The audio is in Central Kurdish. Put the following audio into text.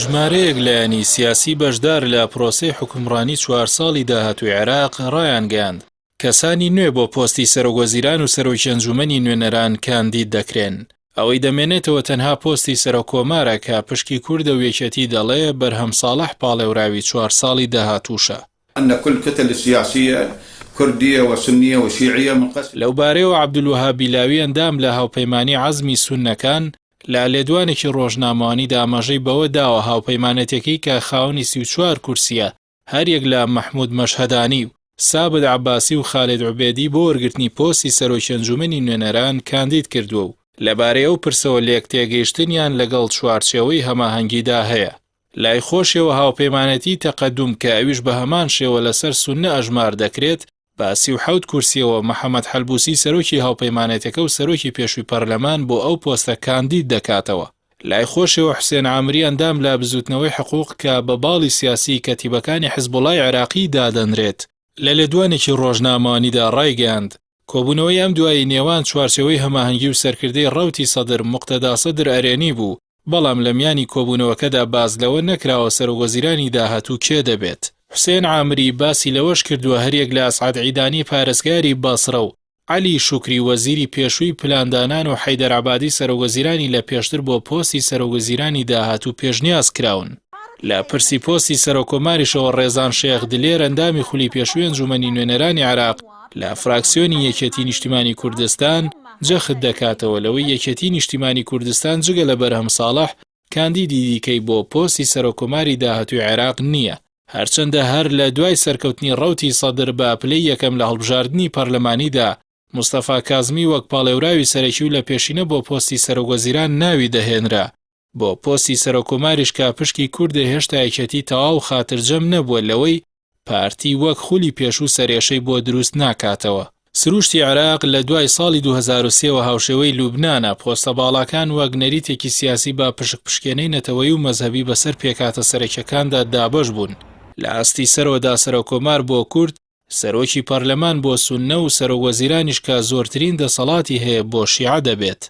ژمارەیەک لایەنی سیاسی بەشدار لە پرۆسەی حکومڕانی 4 ساڵی داهاتووی عێراق ڕایان گەیاند کەسانی نوێ بۆ پۆستی سەرۆکوەزیران و سەرۆکی ئەنجومەنی نوێنەران کاندید دەکرێن. ئەوەی دەمێنێتەوە تەنها پۆستی سەرۆکۆمارە کە پشکی کوردە و یەکێتی دەڵێ بەرهەم ساڵح پاڵێوراوی 4 ساڵی داهاتووشە. أن كل الكتل السياسية كردية وسنية وشيعية منقسمة. لەو بارەیەوە عەبدولوهاب بیلاوی ئەندام لە هاوپەیمانی عەزمی سوننەکان لە لێدوانێکی ڕۆژنامەوانی دامەژەی بەوە داوە هاوپەیمانەتێکی کە خاوەنی 34 کورسیە هەریەک لە مەحموود مەشهەدانی و سابد عەباسی و خالید عوبێدی بۆ وەرگرتنی پۆستی سەرۆکی ئەنجومەنی نوێنەران کاندید کردووە و لەبارەی ئەو پرسەوە لێک تێگەیشتنیان لەگەڵ چوارچێوەی هەماهەنگیدا هەیە. لای خۆشیەوە هاوپەیمانەتی تەقەدوم کە ئەویش بە هەمان شێوە لەسەر سوننە ئەژمار دەکرێت بە 37 کورسیەوە محەممەد حەلبوسی سەرۆکی هاوپەیمانەتەکە و سەرۆکی پێشووی پەرلەمان بۆ ئەو پۆستە کاندید دەکاتەوە. لای خۆشەوە حوسێن عامری ئەندام لە بزوتنەوەی حقوق کە بە باڵی سیاسی کەتیبەکانی حیزبوڵای عێراقی دادەنرێت لە لێدوانێکی ڕۆژنامەوانیدا ڕایگەیاند کۆبوونەوەی ئەم دوایی نێوان چوارچێوەی هەماهەنگی و سەرکردەی ڕەوتی سەدر موقتەدا سەدر ئەرێنی بوو، بەڵام لە میانی کۆبوونەوەکەدا باز لەوە نەکراوە سەرۆکوەزیرانی داهاتوو کێ دەبێت. حوسێن عامری باسی لەوەش کردووە هەریەک لە ئەسعەد عیدانی پارێزگاری بەسڕە و عەلی شوکری وەزیری پێشووی پلاندانان و حەیدەر عەبادی سەرۆکوەزیرانی لە پێشتر بۆ پۆستی سەرۆکوەزیرانی داهاتوو پێشنیاز کراون. لە پرسی پۆستی سەرۆکۆماریشەوە ڕێزان شێخ دلێر ئەندامی خولی پێشووی ئەنجومەنی نوێنەرانی عێراق لە فراکسیۆنی یەکێتی نیشتیمانی کوردستان جەخت دەکاتەوە لەوەی یەکێتی نیشتیمانی کوردستان جگە لە بەرهەم ساڵح کاندیدی دیکەی بۆ پۆستی سەرۆکۆماری داهاتووی عێراق نییە، هەرچەندە هەر لە دوای سەرکەوتنی ڕەوتی سەدر بە پلەی یەکەم لە هەڵبژاردننی پەرلەمانیدا موستەفا کازمی وەک پاڵێوراوی سەرەکی و لە پێشینە بۆ پۆستی سەرۆکوەزیران ناوی دەهێنرا. بۆ پۆستی سەرۆکۆماریش کە پشکی کوردە هێشتا یەکێتی تەواو خاترجەم نەبووە لەوەی پارتی وەک خولی پێشوو سەرێشەی بۆ دروست ناکاتەوە. سروشتی عێراق لە دوای ساڵی 2003 هاوشێوەی لوبنانە پۆستە باڵاکان وەک نەریتێکی سیاسی با پشکپشکێنەی نەتەوەی و مەزهەبی بەسەر پێکاتە سەرەکیەکاندا دابەش بوون. لە ئاستی سەرۆدا سەرۆکۆمار بۆ کورد، سەرۆکی پەرلەمان بۆ سوننە و سەرۆکوەزیرانیش کە زۆرترین دەسەڵاتی هەیە بۆ شیعە دەبێت.